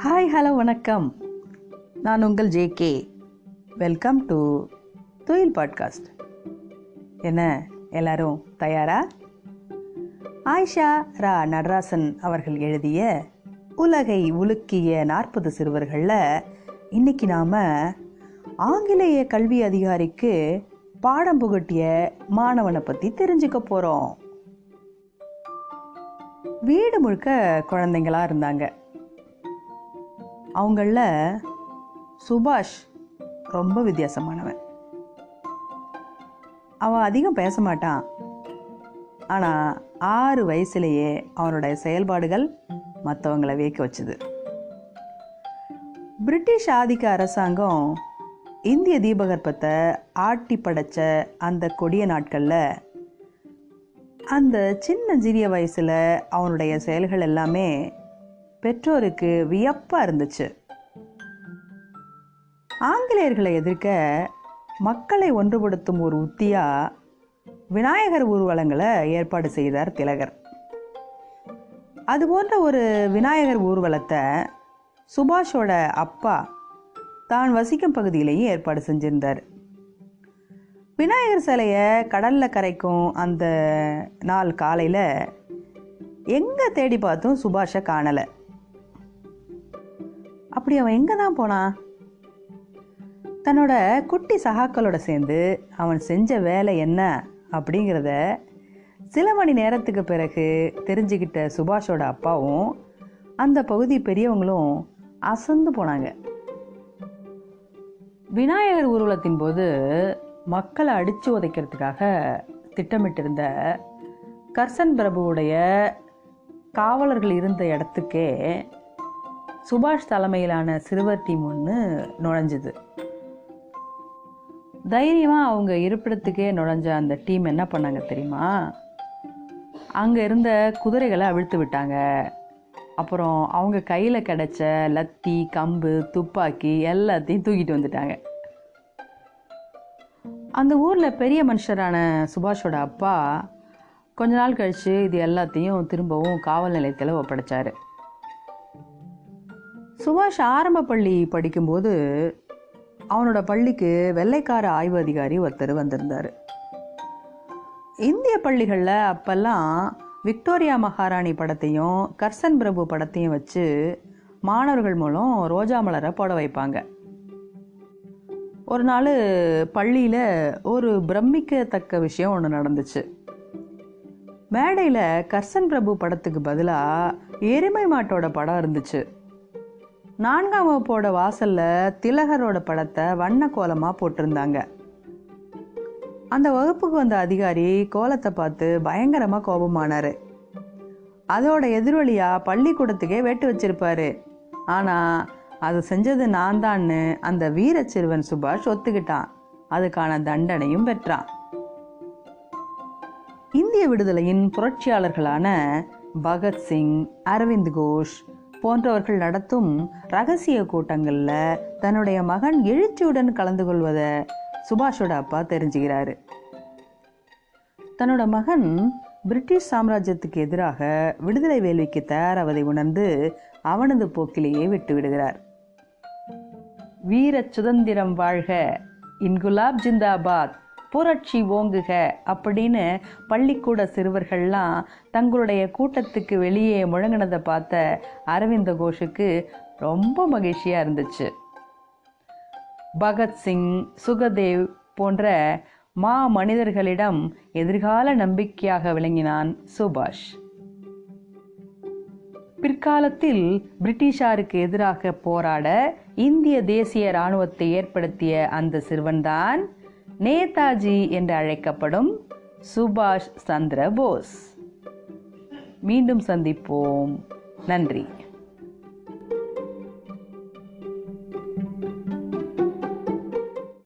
Hi hello வணக்கம். நான் உங்கள் ஜேகே. வெல்கம் டு துயில் பாட்காஸ்ட். என்ன எல்லாரும் தயாரா? ஆயிஷா ரா நடராசன் அவர்கள் எழுதிய உலகை உலுக்கிய 40 சிறுவர்களில் இன்னைக்கு நாம் ஆங்கிலேய கல்வி அதிகாரிக்கு பாடம் புகட்டிய மாணவனை பற்றி தெரிஞ்சுக்க போகிறோம். வீடு முழுக்க குழந்தைங்களா இருந்தாங்க. அவங்களில் சுபாஷ் ரொம்ப வித்தியாசமானவன். அவன் அதிகம் பேச மாட்டான். ஆனால் 6 வயசுலேயே அவனுடைய செயல்பாடுகள் மற்றவங்களை வியக்க வச்சுது. பிரிட்டிஷ் ஆதிக்க அரசாங்கம் இந்திய தீபகற்பத்தை ஆட்டி படைச்ச அந்த கொடிய நாட்களில் அந்த சின்ன சிறிய வயசில் அவனுடைய செயல்கள் எல்லாமே பெற்றோருக்கு வியப்பாக இருந்துச்சு. ஆங்கிலேயர்களை எதிர்க்க மக்களை ஒன்றுபடுத்தும் ஒரு உத்தியாக விநாயகர் ஊர்வலங்களை ஏற்பாடு செய்தார் திலகர். அதுபோன்ற ஒரு விநாயகர் ஊர்வலத்தை சுபாஷோட அப்பா தான் வசிக்கும் பகுதியிலேயும் ஏற்பாடு செஞ்சிருந்தார். விநாயகர் சிலையை கடலில் கரைக்கும் அந்த நாள் காலையில் எங்கே தேடி பார்த்தும் சுபாஷை காணலை. அப்படி அவன் எங்கே தான் போனான்? தன்னோட குட்டி சகாக்களோட சேர்ந்து அவன் செஞ்ச வேலை என்ன அப்படிங்கிறத சில மணி நேரத்துக்கு பிறகு தெரிஞ்சுக்கிட்ட சுபாஷோட அப்பாவும் அந்த பகுதி பெரியவங்களும் அசந்து போனாங்க. விநாயகர் ஊர்வலத்தின் போது மக்களை அடித்து உதைக்கிறதுக்காக திட்டமிட்டிருந்த கர்சன் பிரபுவுடைய காவலர்கள் இருந்த இடத்துக்கே சுபாஷ் தலைமையிலான சிறுவர் டீம் ஒன்று நுழைஞ்சுது. தைரியமாக அவங்க இருப்பிடத்துக்கே நுழைஞ்ச அந்த டீம் என்ன பண்ணாங்க தெரியுமா? அங்கே இருந்த குதிரைகளை அவிழ்த்து விட்டாங்க. அப்புறம் அவங்க கையில் கிடைச்ச லத்தி, கம்பு, துப்பாக்கி எல்லாத்தையும் தூக்கிட்டு வந்துட்டாங்க. அந்த ஊரில் பெரிய மனுஷரான சுபாஷோட அப்பா கொஞ்ச நாள் கழித்து இது எல்லாத்தையும் திரும்பவும் காவல் நிலையத்தில் ஒப்படைச்சார். சுபாஷ் ஆரம்ப பள்ளி படிக்கும்போது அவனோட பள்ளிக்கு வெள்ளைக்கார ஆய்வு அதிகாரி ஒருத்தர் வந்திருந்தார். இந்திய பள்ளிகளில் அப்பெல்லாம் விக்டோரியா மகாராணி படத்தையும் கர்சன் பிரபு படத்தையும் வச்சு மாணவர்கள் மூலம் ரோஜா மலரை போட வைப்பாங்க. ஒரு நாள் பள்ளியில் ஒரு பிரமிக்கத்தக்க விஷயம் ஒன்று நடந்துச்சு. மேடையில் கர்சன் பிரபு படத்துக்கு பதிலாக எருமை மாட்டோட படம் இருந்துச்சு. 4ஆம் வகுப்போட வாசலில் திலகரோட படத்தை வண்ண கோலமாக போட்டிருந்தாங்க. அந்த வகுப்புக்கு வந்த அதிகாரி கோலத்தை பார்த்து பயங்கரமாக கோபமானார். அதோட எதிரொலியாக பள்ளிக்கூடத்துக்கே வெட்டு வச்சிருப்பாரு. ஆனால் அது செஞ்சது நான் தான்னு அந்த வீர சிறுவன் சுபாஷ் ஒத்துக்கிட்டான். அதுக்கான தண்டனையும் பெற்றான். இந்திய விடுதலையின் புரட்சியாளர்களான பகத்சிங், அரவிந்த் கோஷ் போன்றவர்கள் நடத்தும் ரகசிய கூட்டங்களில் தன்னுடைய மகன் எழுச்சியுடன் கலந்து கொள்வதை சுபாஷோட அப்பா தெரிஞ்சுக்கிறாரு. தன்னோட மகன் பிரிட்டிஷ் சாம்ராஜ்யத்துக்கு எதிராக விடுதலை வேள்விக்கு தயாராவதை உணர்ந்து அவனது போக்கிலேயே விட்டு விடுகிறார். வீர சுதந்திரம் வாழ்க, இன்குலாப் ஜிந்தாபாத், புரட்சி ஓங்குக அப்படின்னு பள்ளிக்கூட சிறுவர்கள்லாம் தங்களுடைய கூட்டத்துக்கு வெளியே முழங்கினதை பார்த்த அரவிந்த கோஷுக்கு ரொம்ப மகிழ்ச்சியாக இருந்துச்சு. பகத்சிங், சுகதேவ் போன்ற மனிதர்களிடம் எதிர்கால நம்பிக்கையாக விளங்கினான் சுபாஷ். பிற்காலத்தில் பிரிட்டிஷாருக்கு எதிராக போராட இந்திய தேசிய இராணுவத்தை ஏற்படுத்திய அந்த சிறுவன்தான் நேதாஜி என்று அழைக்கப்படும் சுபாஷ் சந்திர போஸ். மீண்டும் சந்திப்போம். நன்றி.